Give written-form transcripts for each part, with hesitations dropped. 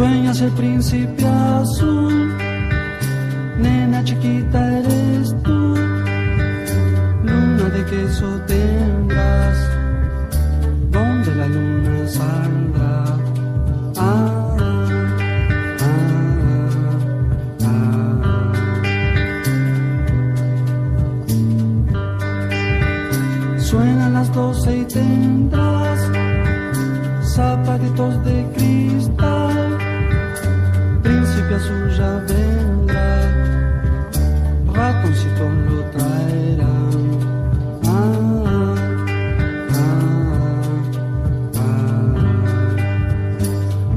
Sueñas el príncipe azul, nena chiquita eres tú, luna de queso tendrás, donde la luna saldrá. Suenan las 12 y tendrás zapatitos de cristal, príncipe azul ya vendrá, ratoncito lo traerá.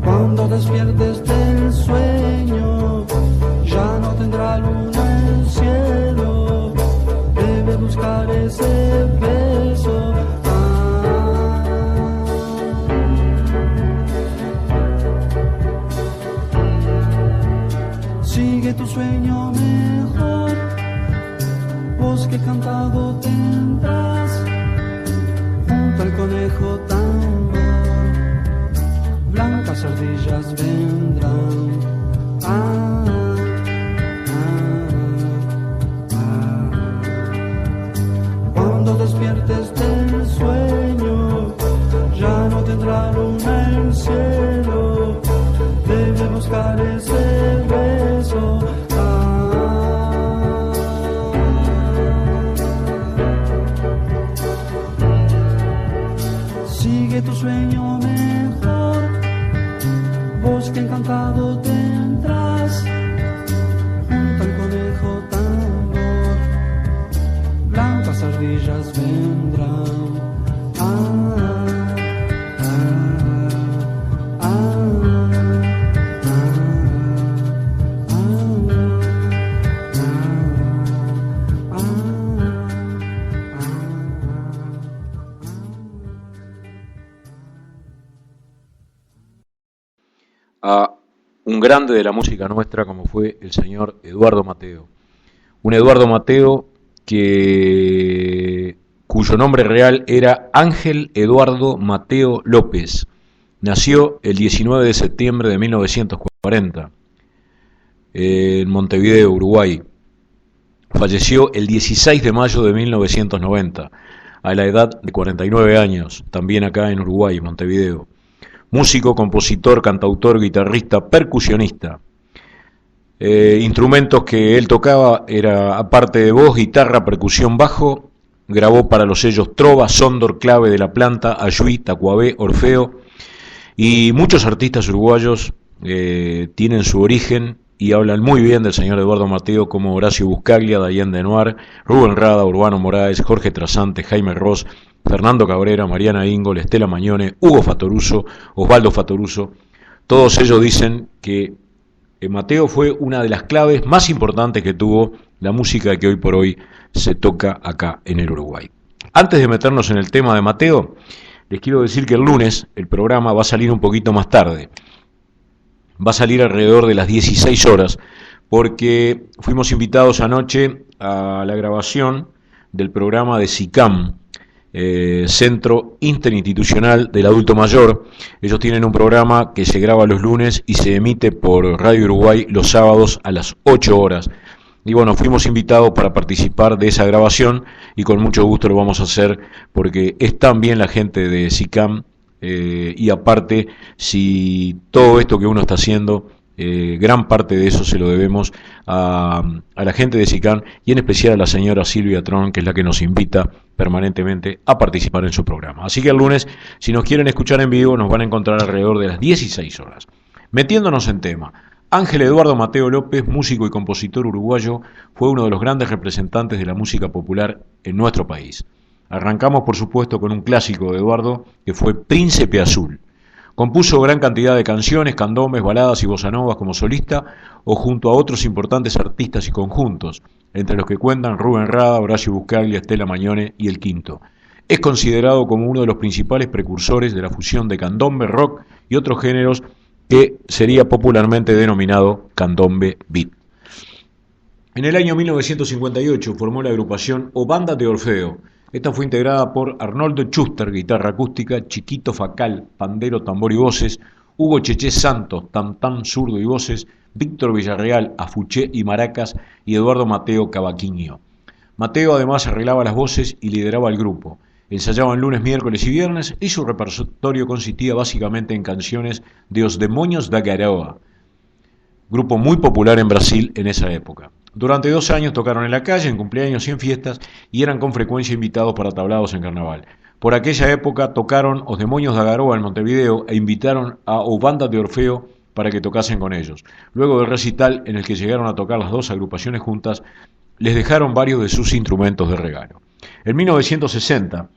Cuando despiertes del sueño, ya no tendrá luna el cielo, debe buscar ese beso. Sigue tu sueño mejor, bosque cantado tendrás, junto al conejo tambor, blancas ardillas vendrán. Cuando despiertes del sueño, ya no tendrá luna el cielo, debe buscar ese beso. Sigue tu sueño mejor, bosque encantado tendrás, junto al conejo tambor, blancas ardillas vendrán. A un grande de la música nuestra como fue el señor Eduardo Mateo. Un Eduardo Mateo cuyo nombre real era Ángel Eduardo Mateo López. Nació el 19 de septiembre de 1940 en Montevideo, Uruguay. Falleció el 16 de mayo de 1990 a la edad de 49 años, también acá en Uruguay, Montevideo. Músico, compositor, cantautor, guitarrista, percusionista. Instrumentos que él tocaba era, aparte de voz, guitarra, percusión, bajo. Grabó para los sellos Trova, Sondor, Clave de la Planta, Ayuí, Tacuabé, Orfeo. Y muchos artistas uruguayos tienen su origen y hablan muy bien del señor Eduardo Mateo, como Horacio Buscaglia, Dayan Denoir, Rubén Rada, Urbano Moraes, Jorge Trasante, Jaime Ross, Fernando Cabrera, Mariana Ingol, Estela Mañone, Hugo Fatoruso, Osvaldo Fatoruso. Todos ellos dicen que Mateo fue una de las claves más importantes que tuvo la música que hoy por hoy se toca acá en el Uruguay. Antes de meternos en el tema de Mateo, les quiero decir que el lunes el programa va a salir un poquito más tarde. Va a salir alrededor de las 16 horas, porque fuimos invitados anoche a la grabación del programa de SICAM, Centro Interinstitucional del Adulto Mayor. Ellos tienen un programa que se graba los lunes y se emite por Radio Uruguay los sábados a las 8 horas. Y bueno, fuimos invitados para participar de esa grabación y con mucho gusto lo vamos a hacer porque es también la gente de SICAM y aparte, si todo esto que uno está haciendo, gran parte de eso se lo debemos a la gente de SICAM y en especial a la señora Silvia Tron, que es la que nos invita permanentemente a participar en su programa. Así que el lunes, si nos quieren escuchar en vivo, nos van a encontrar alrededor de las 16 horas. Metiéndonos en tema, Ángel Eduardo Mateo López, músico y compositor uruguayo, fue uno de los grandes representantes de la música popular en nuestro país. Arrancamos, por supuesto, con un clásico de Eduardo, que fue Príncipe Azul. Compuso gran cantidad de canciones, candombes, baladas y bossa novas como solista o junto a otros importantes artistas y conjuntos, entre los que cuentan Rubén Rada, Horacio Buscaglia, Estela Mañone y El Quinto. Es considerado como uno de los principales precursores de la fusión de candombe, rock y otros géneros que sería popularmente denominado candombe beat. En el año 1958 formó la agrupación O Banda de Orfeo. Esta fue integrada por Arnoldo Schuster, guitarra acústica, Chiquito Facal, pandero, tambor y voces, Hugo Cheché Santos, tam tam, zurdo y voces, Víctor Villarreal, afuché y maracas, y Eduardo Mateo, cavaquinho. Mateo además arreglaba las voces y lideraba el grupo. Ensayaban lunes, miércoles y viernes, y su repertorio consistía básicamente en canciones de Os Demonios da Garoa, grupo muy popular en Brasil en esa época. Durante 2 años tocaron en la calle, en cumpleaños y en fiestas, y eran con frecuencia invitados para tablados en carnaval. Por aquella época tocaron Os Demonios da Garoa en Montevideo e invitaron a O Banda de Orfeo para que tocasen con ellos. Luego del recital, en el que llegaron a tocar las 2 agrupaciones juntas, les dejaron varios de sus instrumentos de regalo. En 1960,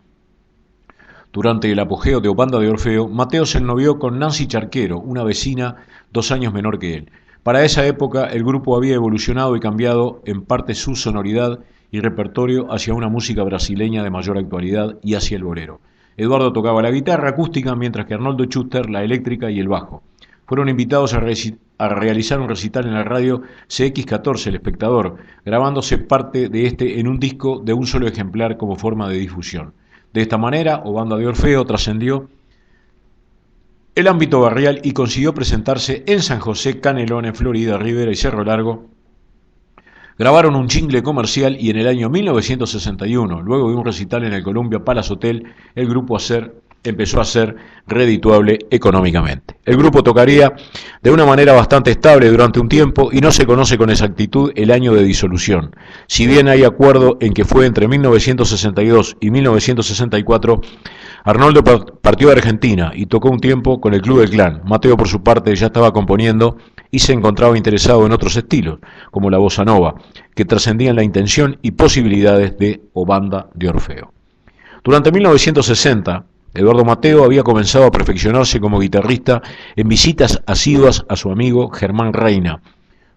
durante el apogeo de O Banda de Orfeo, Mateo se ennovió con Nancy Charquero, una vecina 2 años menor que él. Para esa época, el grupo había evolucionado y cambiado en parte su sonoridad y repertorio hacia una música brasileña de mayor actualidad y hacia el bolero. Eduardo tocaba la guitarra acústica, mientras que Arnoldo Schuster la eléctrica y el bajo. Fueron invitados a realizar un recital en la radio CX14, El Espectador, grabándose parte de este en un disco de un solo ejemplar como forma de difusión. De esta manera, O Banda de Orfeo trascendió el ámbito barrial y consiguió presentarse en San José, Canelones, Florida, Rivera y Cerro Largo. Grabaron un jingle comercial y en el año 1961, luego de un recital en el Columbia Palace Hotel, el grupo empezó a ser redituable económicamente. El grupo tocaría de una manera bastante estable durante un tiempo y no se conoce con exactitud el año de disolución. Si bien hay acuerdo en que fue entre 1962 y 1964, Arnoldo partió a Argentina y tocó un tiempo con el Club del Clan. Mateo, por su parte, ya estaba componiendo y se encontraba interesado en otros estilos, como la bossa nova, que trascendían la intención y posibilidades de O Banda de Orfeo. Durante 1960, Eduardo Mateo había comenzado a perfeccionarse como guitarrista en visitas asiduas a su amigo Germán Reina,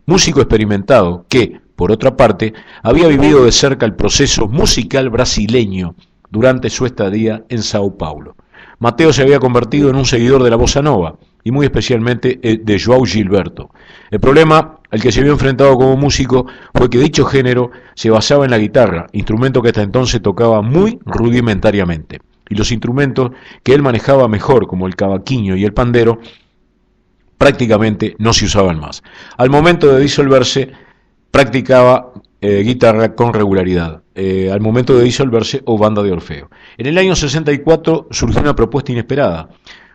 músico experimentado que, por otra parte, había vivido de cerca el proceso musical brasileño durante su estadía en Sao Paulo. Mateo se había convertido en un seguidor de la bossa nova y muy especialmente de João Gilberto. El problema al que se había enfrentado como músico fue que dicho género se basaba en la guitarra, instrumento que hasta entonces tocaba muy rudimentariamente, y los instrumentos que él manejaba mejor, como el cavaquinho y el pandero, prácticamente no se usaban más. Al momento de disolverse, practicaba guitarra con regularidad. Al momento de disolverse, O Banda de Orfeo. En el año 64 surgió una propuesta inesperada.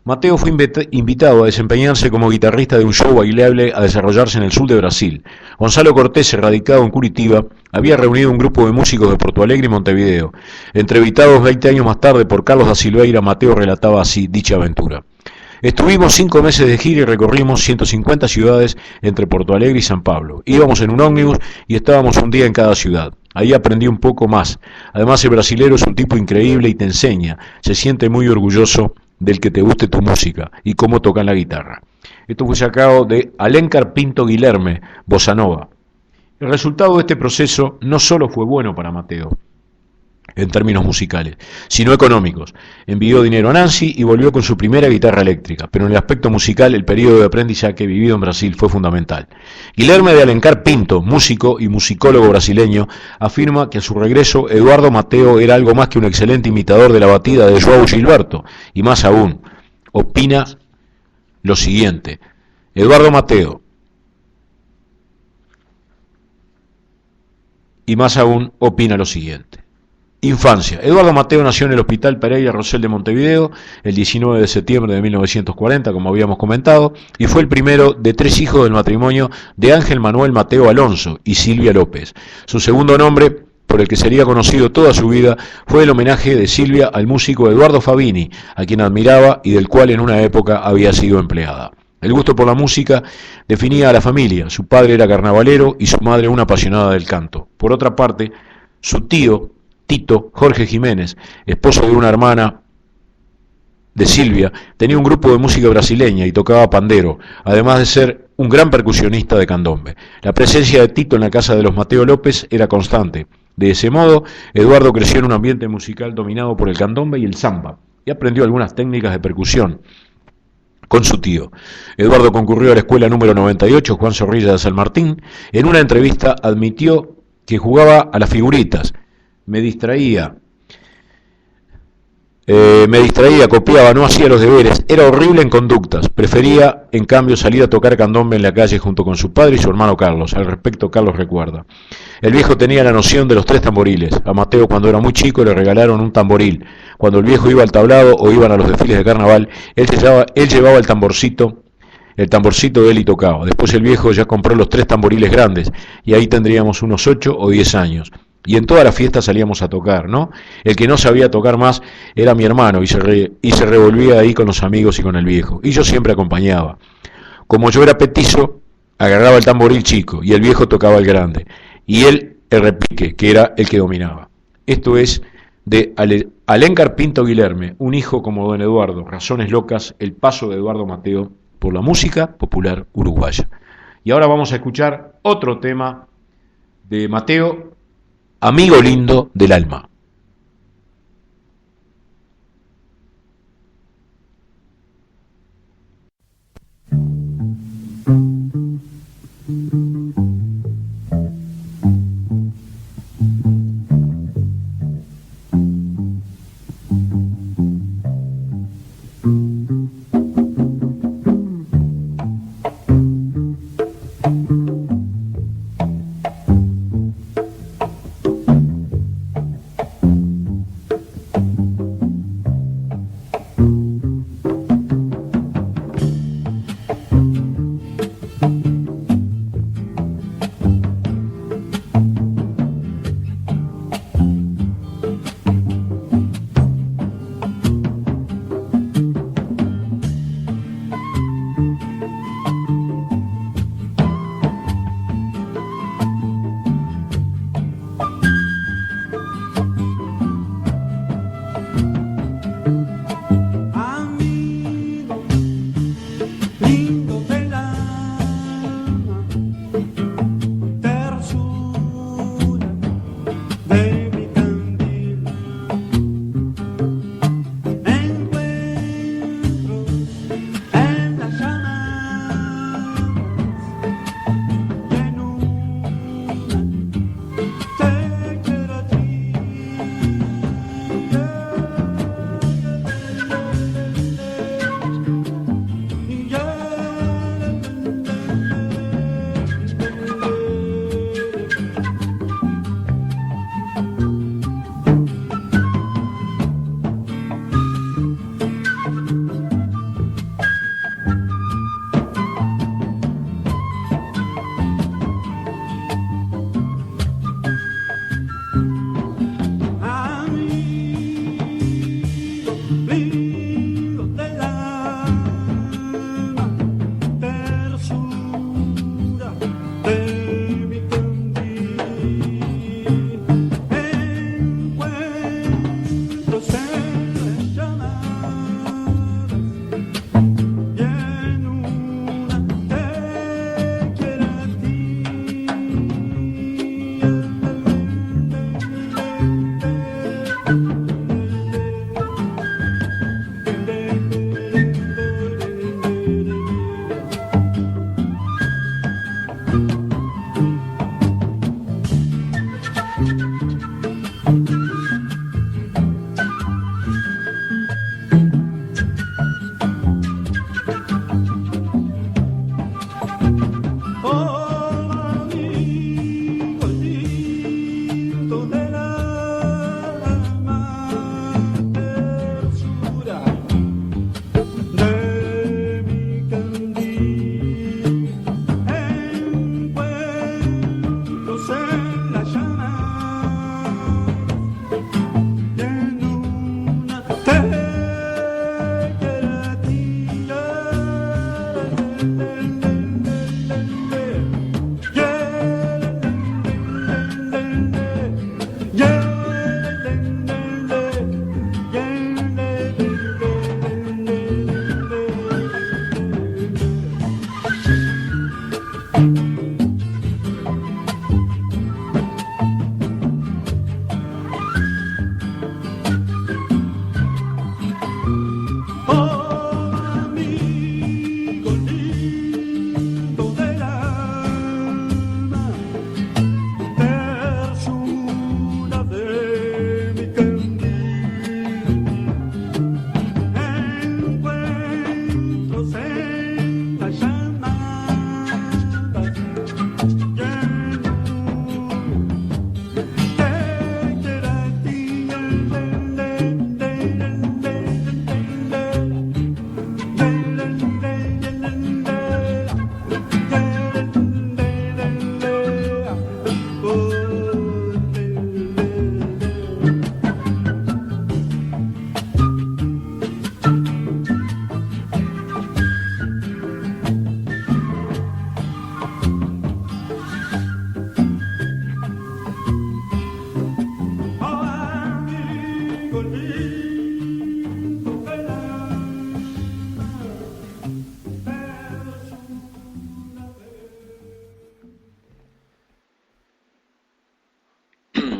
Mateo fue invitado a desempeñarse como guitarrista de un show bailable a desarrollarse en el sur de Brasil. Gonzalo Cortés, radicado en Curitiba, había reunido un grupo de músicos de Porto Alegre y Montevideo. Entrevistados 20 años más tarde por Carlos da Silveira, Mateo relataba así dicha aventura. Estuvimos 5 meses de gira y recorrimos 150 ciudades entre Porto Alegre y San Pablo. Íbamos en un ómnibus y estábamos un día en cada ciudad. Ahí aprendí un poco más. Además, el brasilero es un tipo increíble y te enseña. Se siente muy orgulloso del que te guste tu música y cómo tocan la guitarra. Esto fue sacado de Alencar Pinto Guilherme, Bossa Nova. El resultado de este proceso no solo fue bueno para Mateo, en términos musicales, sino económicos. Envió dinero a Nancy y volvió con su primera guitarra eléctrica, pero en el aspecto musical el periodo de aprendizaje vivido en Brasil fue fundamental. Guilherme de Alencar Pinto, músico y musicólogo brasileño, afirma que a su regreso Eduardo Mateo era algo más que un excelente imitador de la batida de João Gilberto, y más aún, opina lo siguiente: Eduardo Mateo, y más aún, opina lo siguiente. Infancia. Eduardo Mateo nació en el Hospital Pereira Rosell de Montevideo el 19 de septiembre de 1940, como habíamos comentado, y fue el primero de 3 hijos del matrimonio de Ángel Manuel Mateo Alonso y Silvia López. Su segundo nombre, por el que sería conocido toda su vida, fue el homenaje de Silvia al músico Eduardo Fabini, a quien admiraba y del cual en una época había sido empleada. El gusto por la música definía a la familia. Su padre era carnavalero y su madre una apasionada del canto. Por otra parte, su tío, Tito Jorge Jiménez, esposo de una hermana de Silvia, tenía un grupo de música brasileña y tocaba pandero, además de ser un gran percusionista de candombe. La presencia de Tito en la casa de los Mateo López era constante. De ese modo, Eduardo creció en un ambiente musical dominado por el candombe y el samba, y aprendió algunas técnicas de percusión con su tío. Eduardo concurrió a la escuela número 98, Juan Zorrilla de San Martín. En una entrevista admitió que jugaba a las figuritas. Me distraía. Me distraía, copiaba, no hacía los deberes, era horrible en conductas. Prefería, en cambio, salir a tocar candombe en la calle junto con su padre y su hermano Carlos. Al respecto, Carlos recuerda: el viejo tenía la noción de los 3 tamboriles. A Mateo, cuando era muy chico, le regalaron un tamboril. Cuando el viejo iba al tablado o iban a los desfiles de carnaval, él llevaba el tamborcito de él y tocaba. Después el viejo ya compró los 3 tamboriles grandes, y ahí tendríamos unos 8 o 10 años. Y en todas las fiestas salíamos a tocar, ¿no? El que no sabía tocar más era mi hermano, y se revolvía ahí con los amigos y con el viejo. Y yo siempre acompañaba. Como yo era petizo, agarraba el tamboril chico, y el viejo tocaba el grande. Y él el repique, que era el que dominaba. Esto es de Alencar Pinto Guilherme, un hijo como don Eduardo, Razones Locas, el paso de Eduardo Mateo por la música popular uruguaya. Y ahora vamos a escuchar otro tema de Mateo, Amigo lindo del alma.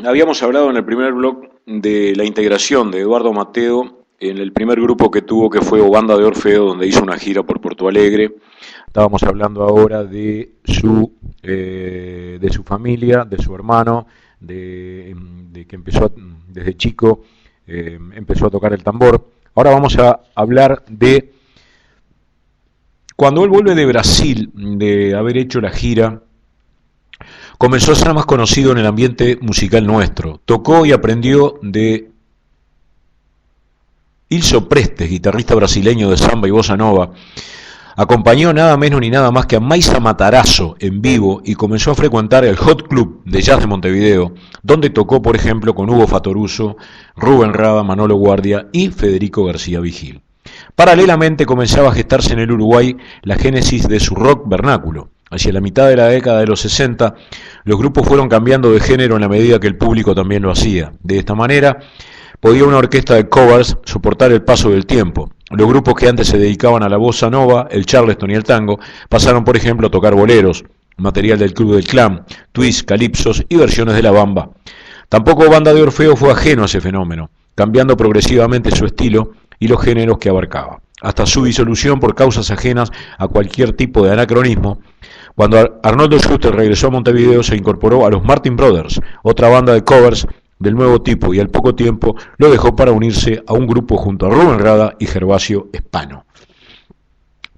habíamos hablado en el primer blog de la integración de Eduardo Mateo en el primer grupo que tuvo, que fue Banda de Orfeo, donde hizo una gira por Porto Alegre. Estábamos hablando ahora de su familia, de su hermano, de que empezó desde chico, empezó a tocar el tambor. Ahora vamos a hablar de cuando él vuelve de Brasil, de haber hecho la gira. Comenzó a ser más conocido en el ambiente musical nuestro. Tocó y aprendió de Ilso Prestes, guitarrista brasileño de samba y bossa nova. Acompañó nada menos ni nada más que a Maisa Matarazzo en vivo y comenzó a frecuentar el Hot Club de Jazz de Montevideo, donde tocó, por ejemplo, con Hugo Fatoruso, Rubén Rada, Manolo Guardia y Federico García Vigil. Paralelamente comenzaba a gestarse en el Uruguay la génesis de su rock vernáculo. Hacia la mitad de la década de los 60, los grupos fueron cambiando de género en la medida que el público también lo hacía. De esta manera, podía una orquesta de covers soportar el paso del tiempo. Los grupos que antes se dedicaban a la bossa nova, el charleston y el tango, pasaron por ejemplo a tocar boleros, material del Club del Clan, twist, calipsos y versiones de la bamba. Tampoco Banda de Orfeo fue ajeno a ese fenómeno, cambiando progresivamente su estilo y los géneros que abarcaba, hasta su disolución por causas ajenas a cualquier tipo de anacronismo. Cuando Arnoldo Schuster regresó a Montevideo, se incorporó a los Martin Brothers, otra banda de covers del nuevo tipo, y al poco tiempo lo dejó para unirse a un grupo junto a Rubén Rada y Gervasio Espano.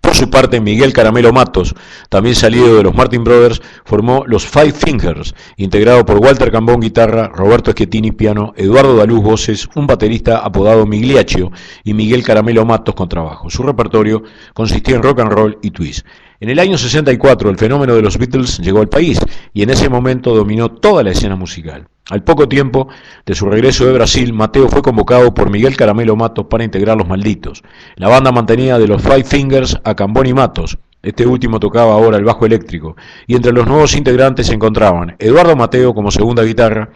Por su parte, Miguel Caramelo Matos, también salido de los Martin Brothers, formó los Five Fingers, integrado por Walter Cambón guitarra, Roberto Schettini piano, Eduardo Daluz voces, un baterista apodado Migliaccio y Miguel Caramelo Matos contrabajo. Su repertorio consistía en rock and roll y twist. En el año 64 el fenómeno de los Beatles llegó al país y en ese momento dominó toda la escena musical. Al poco tiempo de su regreso de Brasil, Mateo fue convocado por Miguel Caramelo Matos para integrar Los Malditos. La banda mantenía de los Five Fingers a Cambón y Matos. Este último tocaba ahora el bajo eléctrico. Y entre los nuevos integrantes se encontraban Eduardo Mateo como segunda guitarra,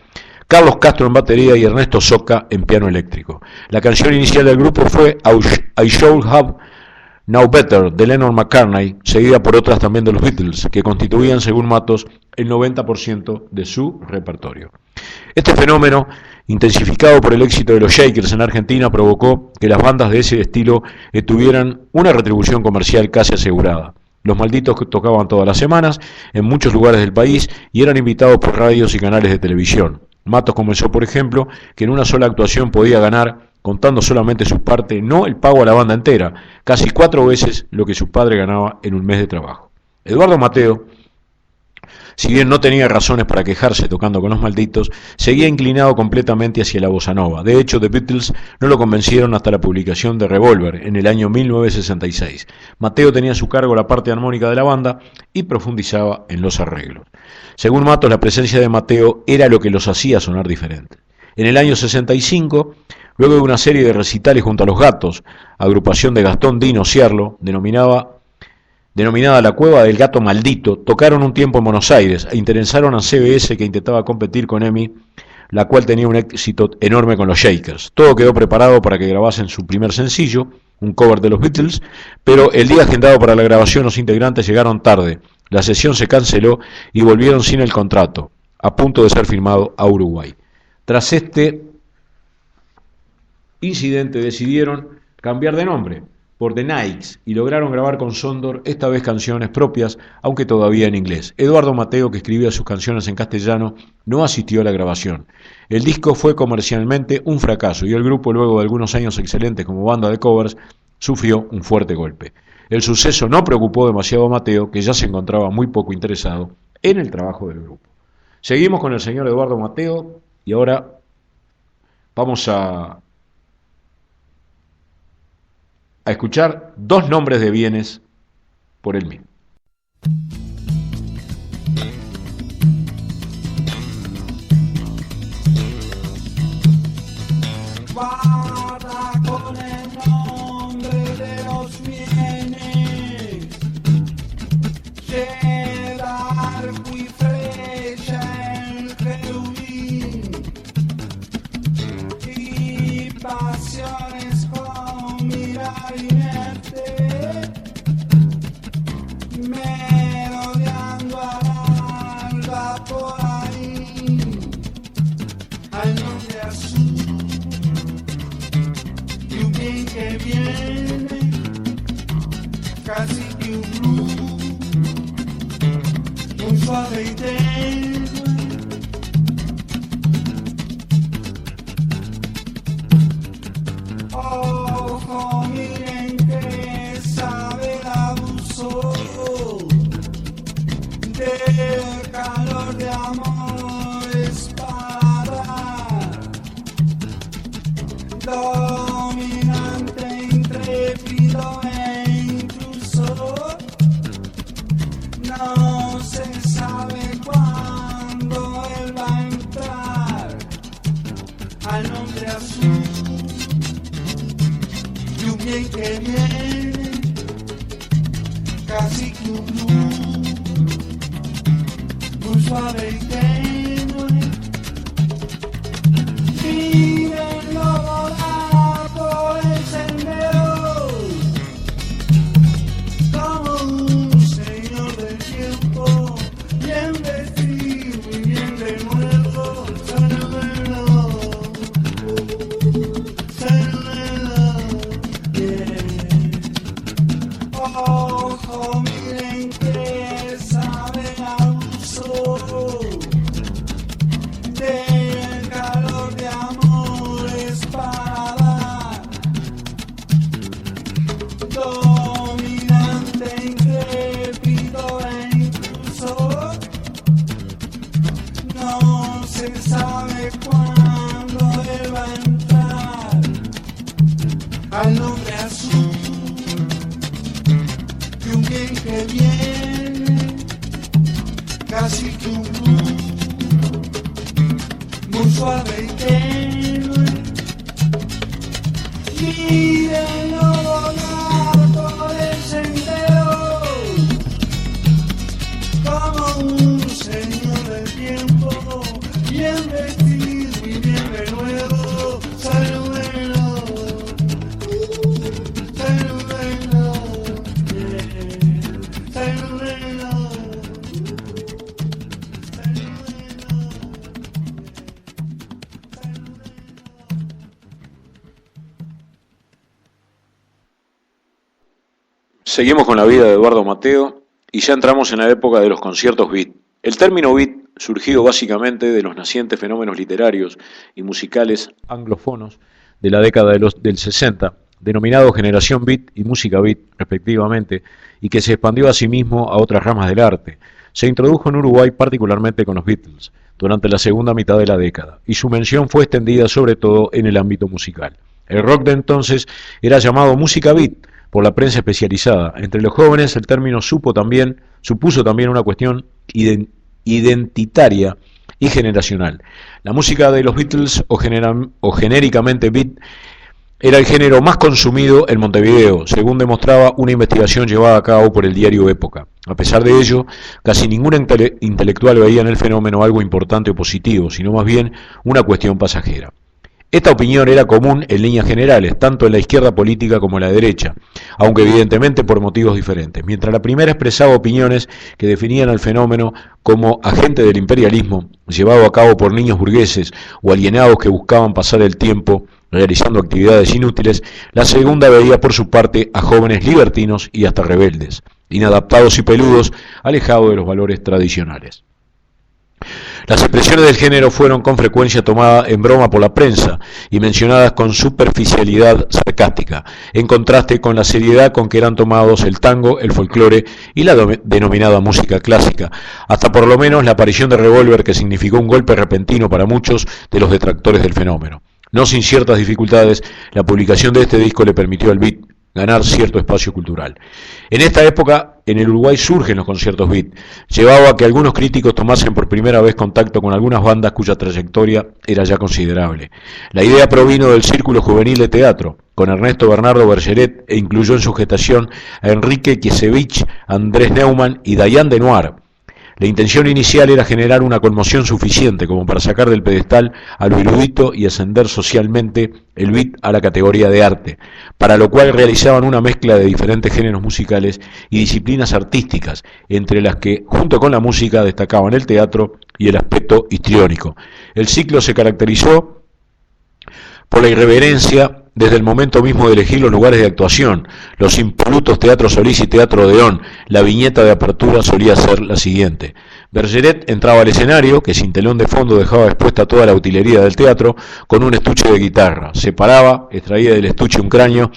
Carlos Castro en batería y Ernesto Soca en piano eléctrico. La canción inicial del grupo fue I Should Have Now Better de Lennon McCartney, seguida por otras también de los Beatles, que constituían, según Matos, el 90% de su repertorio. Este fenómeno, intensificado por el éxito de los Shakers en Argentina, provocó que las bandas de ese estilo tuvieran una retribución comercial casi asegurada. Los Malditos tocaban todas las semanas en muchos lugares del país y eran invitados por radios y canales de televisión. Matos comenzó, por ejemplo, que en una sola actuación podía ganar, contando solamente su parte, no el pago a la banda entera, casi 4 veces lo que su padre ganaba en un mes de trabajo. Eduardo Mateo, si bien no tenía razones para quejarse tocando con los Malditos, seguía inclinado completamente hacia la bossa nova. De hecho, The Beatles no lo convencieron hasta la publicación de Revolver en el año 1966. Mateo tenía a su cargo la parte armónica de la banda y profundizaba en los arreglos. Según Matos, la presencia de Mateo era lo que los hacía sonar diferentes. En el año 65, luego de una serie de recitales junto a Los Gatos, agrupación de Gastón Dino Ciarlo, denominada La Cueva del Gato Maldito, tocaron un tiempo en Buenos Aires e interesaron a CBS, que intentaba competir con EMI, la cual tenía un éxito enorme con los Shakers. Todo quedó preparado para que grabasen su primer sencillo, un cover de los Beatles, pero el día agendado para la grabación los integrantes llegaron tarde, la sesión se canceló y volvieron sin el contrato, a punto de ser firmado a Uruguay. Tras este incidente decidieron cambiar de nombre por The Nikes y lograron grabar con Sondor esta vez canciones propias, aunque todavía en inglés. Eduardo Mateo, que escribía sus canciones en castellano, no asistió a la grabación. El disco fue comercialmente un fracaso y el grupo, luego de algunos años excelentes como banda de covers, sufrió un fuerte golpe. El suceso no preocupó demasiado a Mateo, que ya se encontraba muy poco interesado en el trabajo del grupo. Seguimos con el señor Eduardo Mateo y ahora vamos a escuchar 2 nombres de bienes por él mismo. Guarda con el nombre de los bienes, lleva arco y flecha en querubín y pasiones con mirar inerte, menos azul y un bien que viene, casi que un blues, muy suave y tenue. Ojo, miren que sabe el abuso del calor de amores para dominante, intrépido e incluso no se sabe cuándo él va a entrar al nombre azul y un bien que viene, casi que un blues, muy suave y tenue. Mírenlo volar por el sendero, como un señor del tiempo, bien vestido y bien de nuevo. Salúdenlo, salúdenlo, yeah. Ojo, miren que sabe abuso del calor de amores para dar, dominante, intrépido e incluso no se sabe cuándo él va a entrar al nombre azul y un bien que viene, casi que un blues, muy suave y tenue. Mírenlo volar por el sendero, como un señor del tiempo, bien vestido y bien de nuevo. Salúdenlo, salúdenlo, yeah. Salúdenlo. Seguimos con la vida de Eduardo Mateo y ya entramos en la época de los conciertos beat. El término beat, surgido básicamente de los nacientes fenómenos literarios y musicales anglófonos de la década del 60, denominado generación beat y música beat, respectivamente, y que se expandió a sí mismo a otras ramas del arte. Se introdujo en Uruguay particularmente con los Beatles, durante la segunda mitad de la década, y su mención fue extendida sobre todo en el ámbito musical. El rock de entonces era llamado música beat por la prensa especializada. Entre los jóvenes el término supuso también una cuestión identitaria y generacional. La música de los Beatles, o genéricamente beat, era el género más consumido en Montevideo, según demostraba una investigación llevada a cabo por el diario Época. A pesar de ello, casi ningún intelectual veía en el fenómeno algo importante o positivo, sino más bien una cuestión pasajera. Esta opinión era común en líneas generales, tanto en la izquierda política como en la derecha, aunque evidentemente por motivos diferentes. Mientras la primera expresaba opiniones que definían al fenómeno como agente del imperialismo, llevado a cabo por niños burgueses o alienados que buscaban pasar el tiempo realizando actividades inútiles, la segunda veía por su parte a jóvenes libertinos y hasta rebeldes, inadaptados y peludos, alejados de los valores tradicionales. Las expresiones del género fueron con frecuencia tomadas en broma por la prensa y mencionadas con superficialidad sarcástica, en contraste con la seriedad con que eran tomados el tango, el folclore y la denominada música clásica, hasta por lo menos la aparición de Revolver, que significó un golpe repentino para muchos de los detractores del fenómeno. No sin ciertas dificultades, la publicación de este disco le permitió al beat ganar cierto espacio cultural. En esta época, en el Uruguay surgen los conciertos beat, llevado a que algunos críticos tomasen por primera vez contacto con algunas bandas cuya trayectoria era ya considerable. La idea provino del Círculo Juvenil de Teatro, con Ernesto Bernardo Bergeret, e incluyó en su gestación a Enrique Kiesevich, Andrés Neumann y Dayan Denoir. La intención inicial era generar una conmoción suficiente como para sacar del pedestal a lo erudito y ascender socialmente el beat a la categoría de arte, para lo cual realizaban una mezcla de diferentes géneros musicales y disciplinas artísticas, entre las que, junto con la música, destacaban el teatro y el aspecto histriónico. El ciclo se caracterizó por la irreverencia desde el momento mismo de elegir los lugares de actuación. Los impolutos Teatro Solís y Teatro Odeón. La viñeta de apertura solía ser la siguiente. Bergeret entraba al escenario, que sin telón de fondo dejaba expuesta toda la utilería del teatro, con un estuche de guitarra. Se paraba, extraía del estuche un cráneo,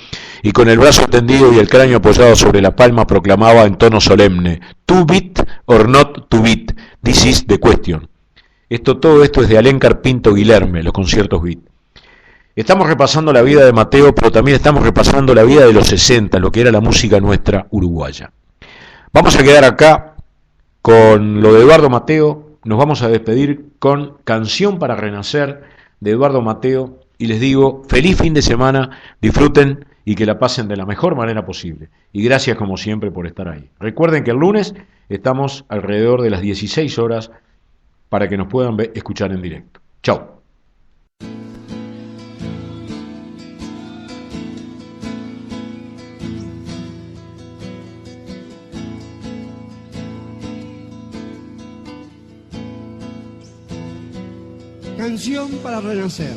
y con el brazo tendido y el cráneo apoyado sobre la palma proclamaba en tono solemne, "To beat or not to beat, this is the question". Todo esto es de Alencar Pinto Guilherme, los conciertos beat. Estamos repasando la vida de Mateo, pero también estamos repasando la vida de los 60, lo que era la música nuestra uruguaya. Vamos a quedar acá con lo de Eduardo Mateo, nos vamos a despedir con Canción para Renacer de Eduardo Mateo y les digo, feliz fin de semana, disfruten y que la pasen de la mejor manera posible. Y gracias como siempre por estar ahí. Recuerden que el lunes estamos alrededor de las 16 horas para que nos puedan escuchar en directo. Chao. Canción para renacer.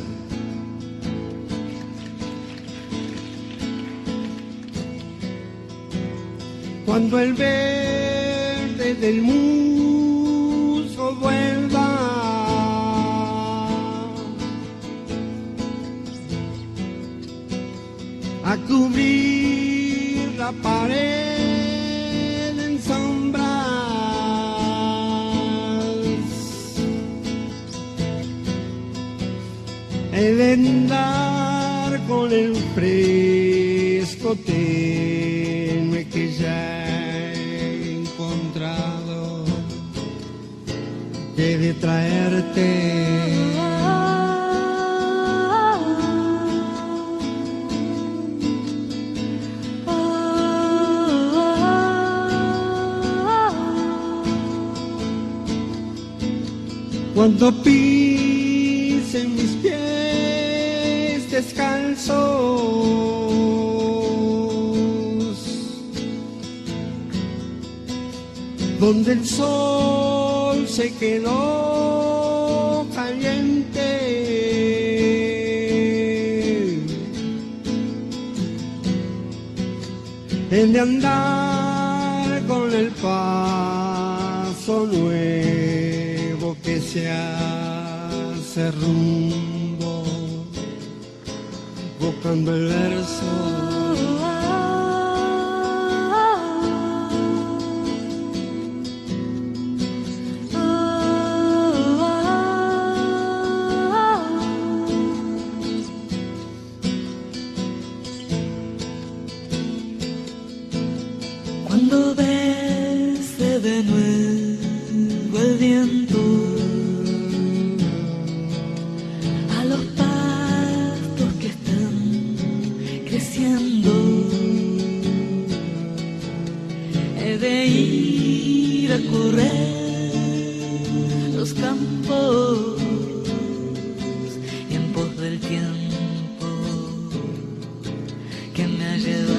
Cuando el verde del musgo vuelva a cubrir la pared en sombras, he de andar con el fresco tenue que ya he encontrado, he de traerte cuando pisen mis pies descalzos, donde el sol se quedó caliente, he de andar con el paso nuevo que se hace rumbo, buscando el verso. Cuando bese de nuevo el viento a los pastos que están creciendo, he de ir a correr los campos y en pos del tiempo que me ha llevado.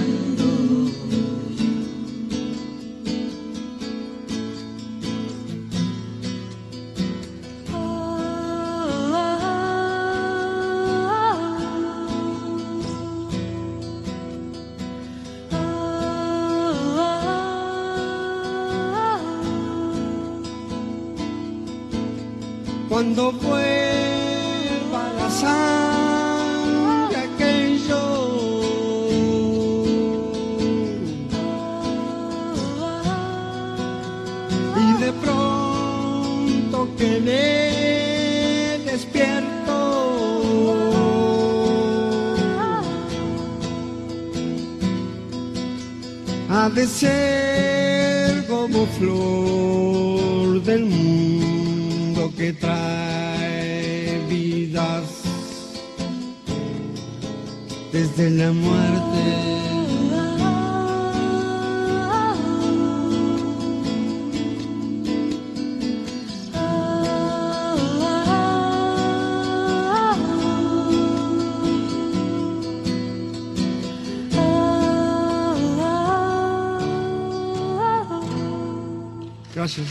Cuando vuelva la sangre aquello y de pronto quedé despierto, ha de ser como flor del mundo que trae vidas desde la muerte. Gracias.